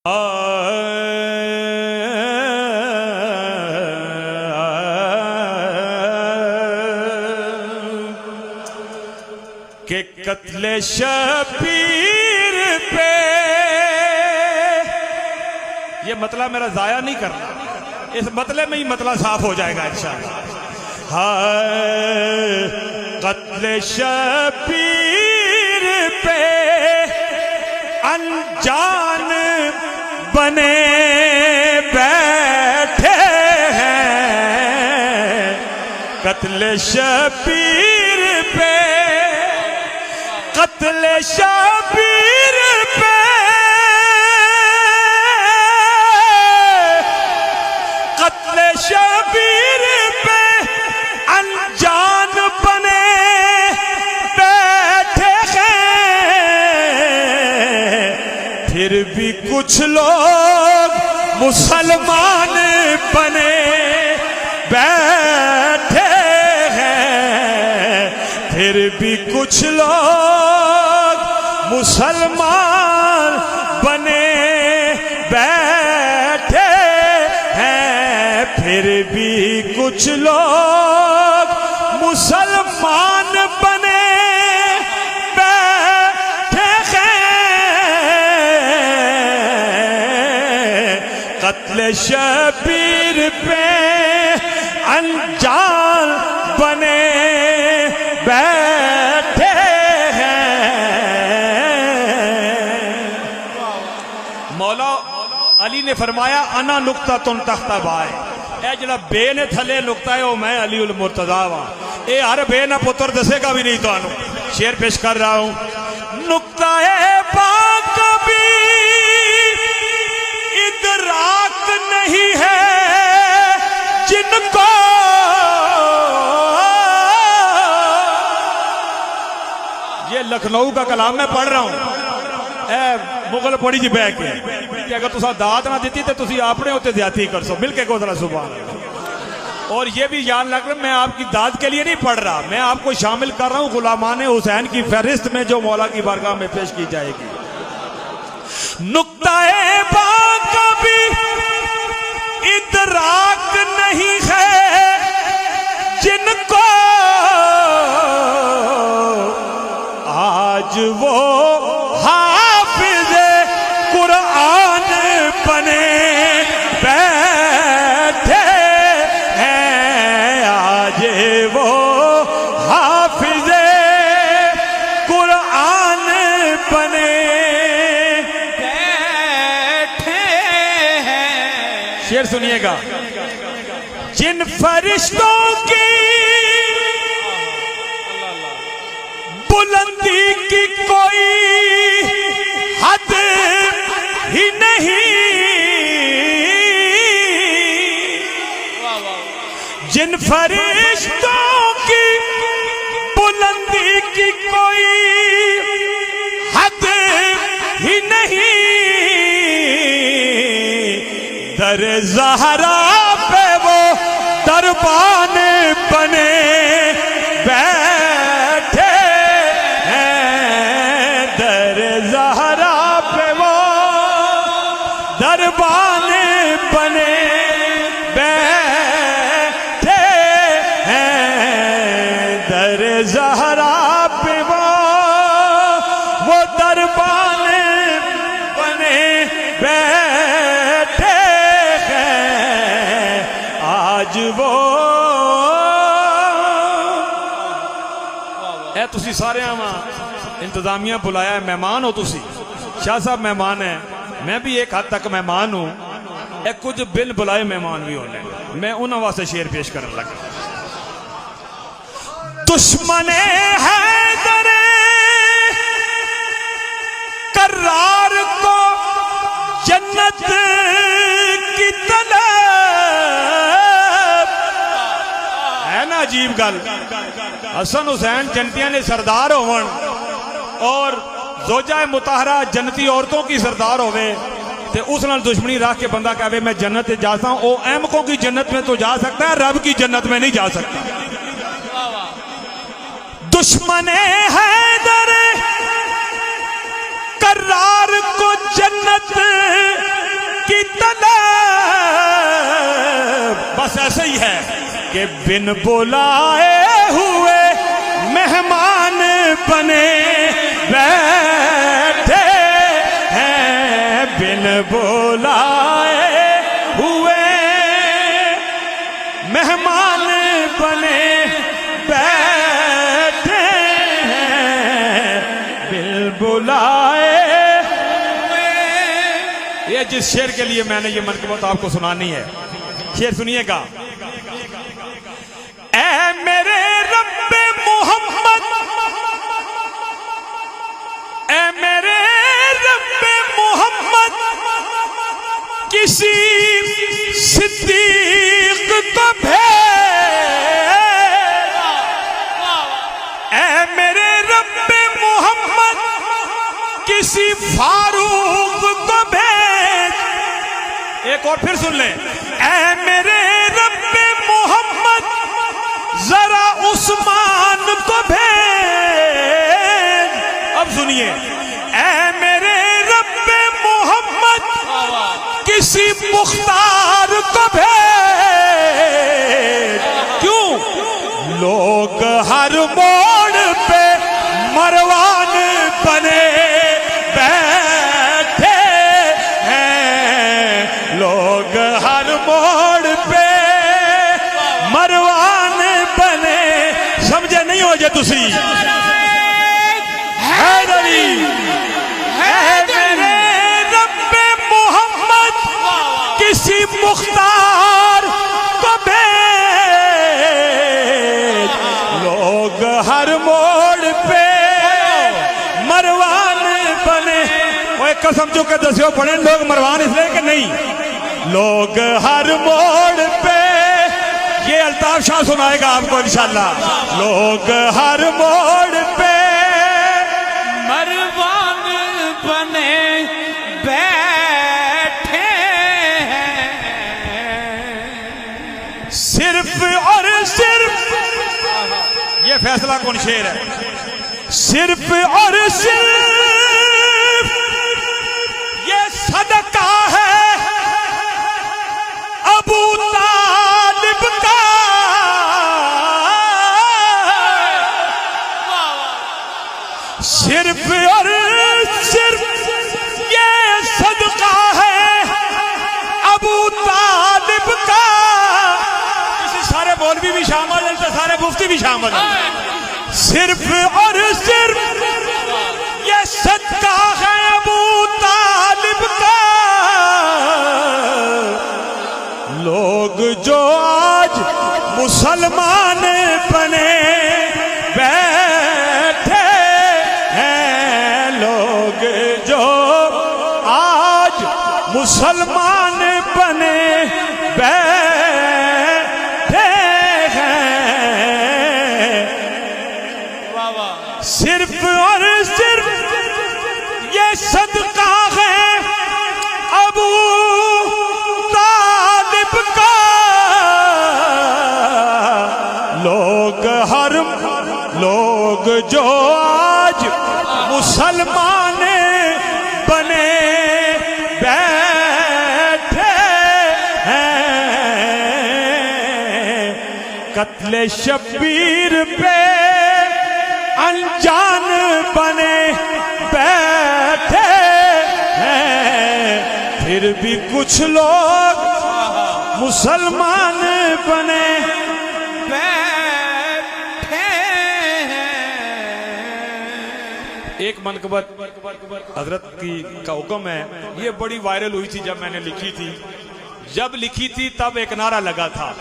के कत्ले शबीर पे, ये मतला मेरा जाया नहीं करना, इस मतले में ही मतला साफ हो जाएगा इंशाअल्लाह। हाय कत्ले शबीर पे अनजान बने बैठे हैं, कत्ले शबीर पे, कत्ले शबीर पे, कत्ले शबीर पे अनजान बने बैठे हैं, फिर भी कुछ लोग मुसलमान बने बैठे हैं, फिर भी कुछ लोग मुसलमान बने बैठे हैं, फिर भी कुछ लोग मुसलमान बने बैठे हैं, कत्ले शबीर पे अनजान बने बैठे हैं। मौला अली ने फरमाया अना नुक्ता तुम तख्ता बाए, ए जड़ा बे ने थले नुक्ता है वो मैं अली उल मुर्तजा वा, ये हर बे ना पुत्र दसेगा भी नहीं। तो शेर पेश कर रहा हूं, नुक्ता बा कभी इदराक नहीं है जिनको, ये लखनऊ का कलाम मैं पढ़ रहा हूं, मुगल पढ़ी जी बह के कि अगर तुसा दात ना दी तो तुसी अपने उत्ते ज्यादती कर सो, मिलके को जरा सुभान अल्लाह। और ये भी याद रख, मैं आपकी दाद के लिए नहीं पढ़ रहा, मैं आपको शामिल कर रहा हूं गुलामान हुसैन की फहरिस्त में जो मौला की बारगाह में पेश की जाएगी। नुक्ताए बा कभी इदराक नहीं है जिनको, आज वो हाफिज़े कुरान बने बैठे हैं, आज वो हाफिज़े कुरान बने बैठे हैं। शेर सुनिएगा, जिन फरिश्तों की बुलंदी की कोई हद ही नहीं, जिन फरिश्तों की बुलंदी की कोई हद ही नहीं, दर ज़हरा पे वो दरबान बने बैठे हैं, दर ज़हरा पे वो दरबान बने बैठे हैं, दर ज़हरा पे वो दरबान बने बैठे हैं, आज वो ए तुसी सारे इंतजामिया बुलाया है, मेहमान हो तुसी, शाह साहब मेहमान है, मैं भी एक हद तक मेहमान हूं, एक कुछ बिन बुलाए मेहमान भी होने, मैं उन्होंने वास्ते शेर पेश करने लगा। दुश्मने हैदरे करार को जन्नत की तलब, है ना अजीब गल, हसन हुसैन जन्नतियां ने सरदार होवन और जोजा मुताहरा जन्नती औरतों की सरदार होवे, ते उस नाल दुश्मनी रख के बंदा कहे मैं जन्नत जाता हूं, ओ अहमकों की जन्नत में तो जा सकता है, रब की जन्नत में नहीं जा सकता। दुश्मने हैदर करार को जन्नत बस ऐसे ही है कि बिन बुलाए हुए मेहमान बने बैठे हैं, बिन बुलाए हुए मेहमान बने बैठे हैं, बिन बुलाए। ये जिस शेर के लिए मैंने ये मनक़बत आपको सुनानी है, शेर सुनिएगा। ऐ मेरे रब्बे मोहम्मद, ऐ मेरे रब्बे मोहम्मद, किसी सिद्दीक को भेज, ऐ मेरे रब्बे मोहम्मद, किसी फारूक को भेज। एक और फिर सुन ले, ऐ मेरे रब्बे मोहम्मद, जरा उस्मान को भेज। अब सुनिए, ऐ मेरे रब्बे मोहम्मद, किसी मुख्तार को भेज। क्यों? लोग हर मोड़ पे मरवान बने बैठे हैं, लोग हर मोड़ पे मरवान बने। समझे नहीं हो जे तुसी? हैदरी है मेरे रब्बे मोहम्मद, किसी मुख्तार को भेज। लोग हर मोड़ पे मरवान बने। ओए कसम चुके दस्यो पड़े लोग मरवान इसलिए कि नहीं? लोग हर मोड़ पे, ये अल्ताफ शाह सुनाएगा आपको इंशाल्लाह। लोग हर मोड़ पे मरवान बने बैठे हैं, सिर्फ और सिर्फ, ये फैसला कौन शेर है, सिर्फ और सिर्फ ये सदका है अबू तालिब का। सिर्फ और सिर्फ ये सदका है अबू तालिब का। इसी सारे मौलवी भी शामिल हैं, तो सारे मुफ्ती भी शामिल हैं। सिर्फ और सिर्फ ये सदका है अबू तालिब का। लोग जो आज मुसलमान बने बैठे हैं, लोग जो आज मुसलमान बने बैठे हैं, सिर्फ और सिर्फ ये सदका है अबू तालिब का। लोग जो आज मुसलमान बने बैठे हैं, कत्ले शब्बीर पे अनजान बने बैठे हैं, फिर भी कुछ लोग मुसलमान बने बैठे हैं। एक मनक़बत हजरत की का हुक्म है, ये बड़ी वायरल हुई थी जब मैंने लिखी थी। जब लिखी थी तब एक नारा लगा था,